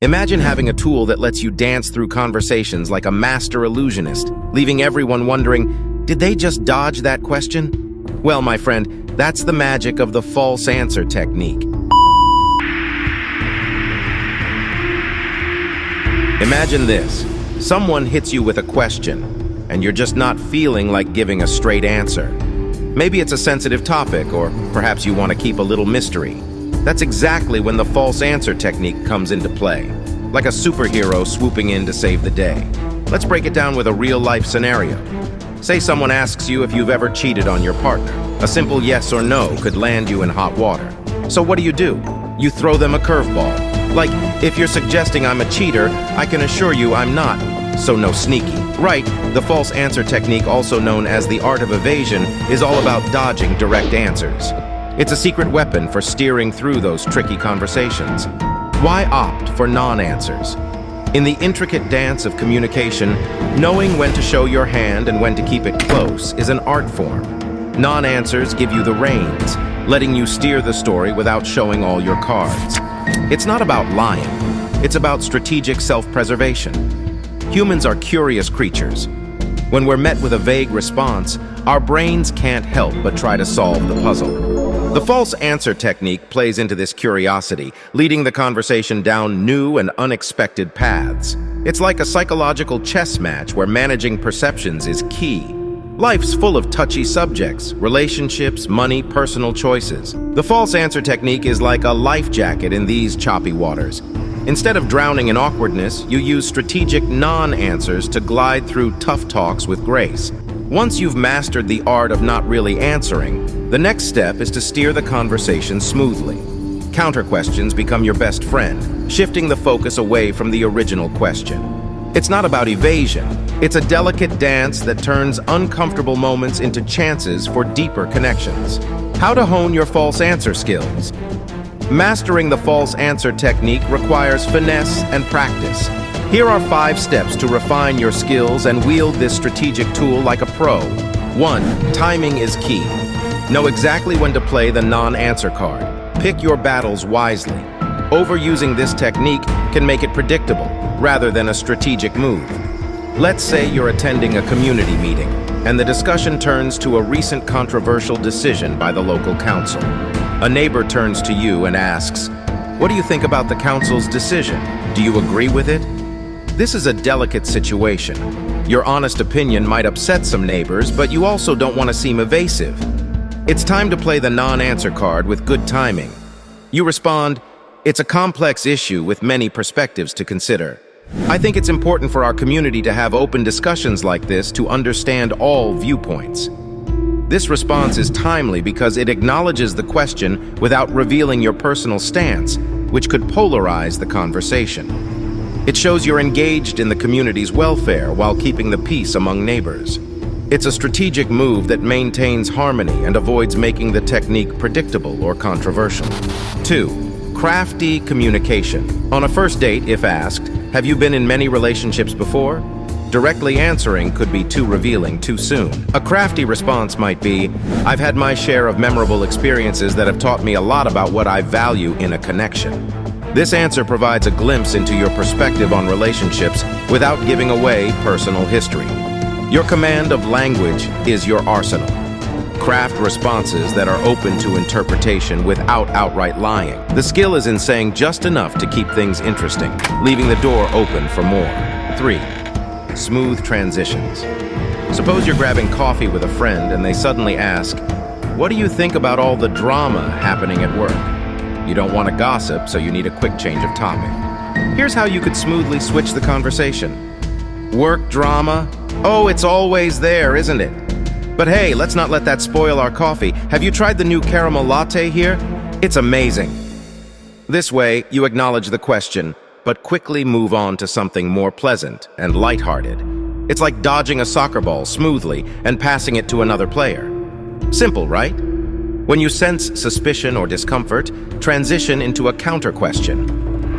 Imagine having a tool that lets you dance through conversations like a master illusionist, leaving everyone wondering, did they just dodge that question? Well, my friend, that's the magic of the false answer technique. Imagine this. Someone hits you with a question, and you're just not feeling like giving a straight answer. Maybe it's a sensitive topic, or perhaps you want to keep a little mystery. That's exactly when the false answer technique comes into play, like a superhero swooping in to save the day. Let's break it down with a real-life scenario. Say someone asks you if you've ever cheated on your partner. A simple yes or no could land you in hot water. So what do? You throw them a curveball. Like, if you're suggesting I'm a cheater, I can assure you I'm not, so no sneaky. Right, the false answer technique, also known as the art of evasion, is all about dodging direct answers. It's a secret weapon for steering through those tricky conversations. Why opt for non-answers? In the intricate dance of communication, knowing when to show your hand and when to keep it close is an art form. Non-answers give you the reins, letting you steer the story without showing all your cards. It's not about lying. It's about strategic self-preservation. Humans are curious creatures. When we're met with a vague response, our brains can't help but try to solve the puzzle. The false answer technique plays into this curiosity, leading the conversation down new and unexpected paths. It's like a psychological chess match where managing perceptions is key. Life's full of touchy subjects, relationships, money, personal choices. The false answer technique is like a life jacket in these choppy waters. Instead of drowning in awkwardness, you use strategic non-answers to glide through tough talks with grace. Once you've mastered the art of not really answering, the next step is to steer the conversation smoothly. Counter-questions become your best friend, shifting the focus away from the original question. It's not about evasion. It's a delicate dance that turns uncomfortable moments into chances for deeper connections. How to hone your false answer skills. Mastering the false answer technique requires finesse and practice. Here are 5 steps to refine your skills and wield this strategic tool like a pro. 1. Timing is key. Know exactly when to play the non-answer card. Pick your battles wisely. Overusing this technique can make it predictable, rather than a strategic move. Let's say you're attending a community meeting, and the discussion turns to a recent controversial decision by the local council. A neighbor turns to you and asks, "What do you think about the council's decision? Do you agree with it?" This is a delicate situation. Your honest opinion might upset some neighbors, but you also don't want to seem evasive. It's time to play the non-answer card with good timing. You respond, "It's a complex issue with many perspectives to consider. I think it's important for our community to have open discussions like this to understand all viewpoints." This response is timely because it acknowledges the question without revealing your personal stance, which could polarize the conversation. It shows you're engaged in the community's welfare while keeping the peace among neighbors. It's a strategic move that maintains harmony and avoids making the technique predictable or controversial. 2. Crafty communication. On a first date, if asked, "Have you been in many relationships before?" Directly answering could be too revealing too soon. A crafty response might be, "I've had my share of memorable experiences that have taught me a lot about what I value in a connection." This answer provides a glimpse into your perspective on relationships without giving away personal history. Your command of language is your arsenal. Craft responses that are open to interpretation without outright lying. The skill is in saying just enough to keep things interesting, leaving the door open for more. 3. Smooth transitions. Suppose you're grabbing coffee with a friend and they suddenly ask, "What do you think about all the drama happening at work?" You don't want to gossip, so you need a quick change of topic. Here's how you could smoothly switch the conversation. "Work drama? Oh, it's always there, isn't it? But hey, let's not let that spoil our coffee. Have you tried the new caramel latte here? It's amazing." This way, you acknowledge the question, but quickly move on to something more pleasant and lighthearted. It's like dodging a soccer ball smoothly and passing it to another player. Simple, right? When you sense suspicion or discomfort, transition into a counter question.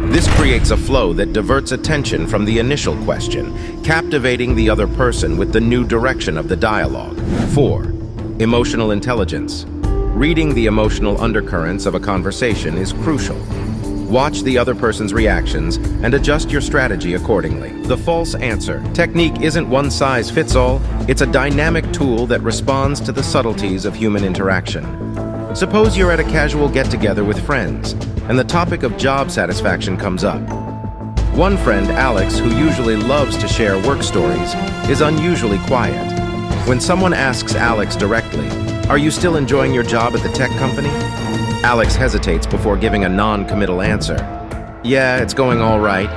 This creates a flow that diverts attention from the initial question, captivating the other person with the new direction of the dialogue. 4. Emotional intelligence. Reading the emotional undercurrents of a conversation is crucial. Watch the other person's reactions and adjust your strategy accordingly. The false answer technique isn't one size fits all. It's a dynamic tool that responds to the subtleties of human interaction. Suppose you're at a casual get-together with friends, and the topic of job satisfaction comes up. One friend, Alex, who usually loves to share work stories, is unusually quiet. When someone asks Alex directly, "Are you still enjoying your job at the tech company?" Alex hesitates before giving a non-committal answer. "Yeah, it's going all right."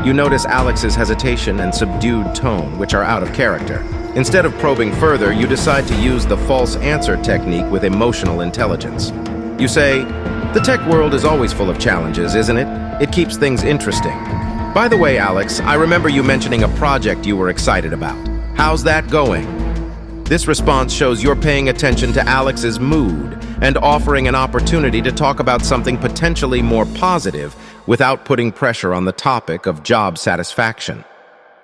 You notice Alex's hesitation and subdued tone, which are out of character. Instead of probing further, you decide to use the false answer technique with emotional intelligence. You say, "The tech world is always full of challenges, isn't it? It keeps things interesting. By the way, Alex, I remember you mentioning a project you were excited about. How's that going?" This response shows you're paying attention to Alex's mood and offering an opportunity to talk about something potentially more positive without putting pressure on the topic of job satisfaction.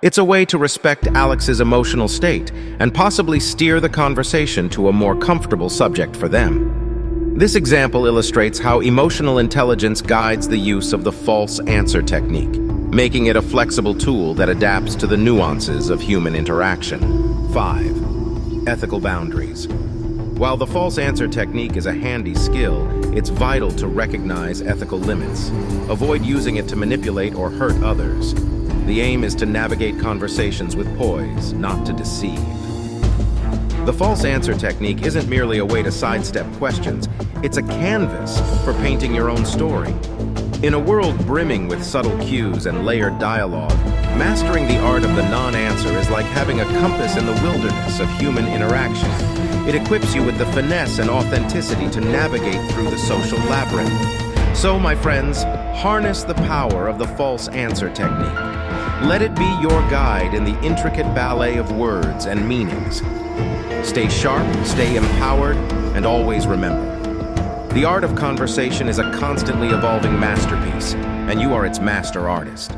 It's a way to respect Alex's emotional state and possibly steer the conversation to a more comfortable subject for them. This example illustrates how emotional intelligence guides the use of the false answer technique, making it a flexible tool that adapts to the nuances of human interaction. 5. Ethical boundaries. While the false answer technique is a handy skill, it's vital to recognize ethical limits. Avoid using it to manipulate or hurt others. The aim is to navigate conversations with poise, not to deceive. The false answer technique isn't merely a way to sidestep questions, it's a canvas for painting your own story. In a world brimming with subtle cues and layered dialogue, mastering the art of the non-answer is like having a compass in the wilderness of human interaction. It equips you with the finesse and authenticity to navigate through the social labyrinth. So, my friends, harness the power of the false answer technique. Let it be your guide in the intricate ballet of words and meanings. Stay sharp, stay empowered, and always remember, the art of conversation is a constantly evolving masterpiece, and you are its master artist.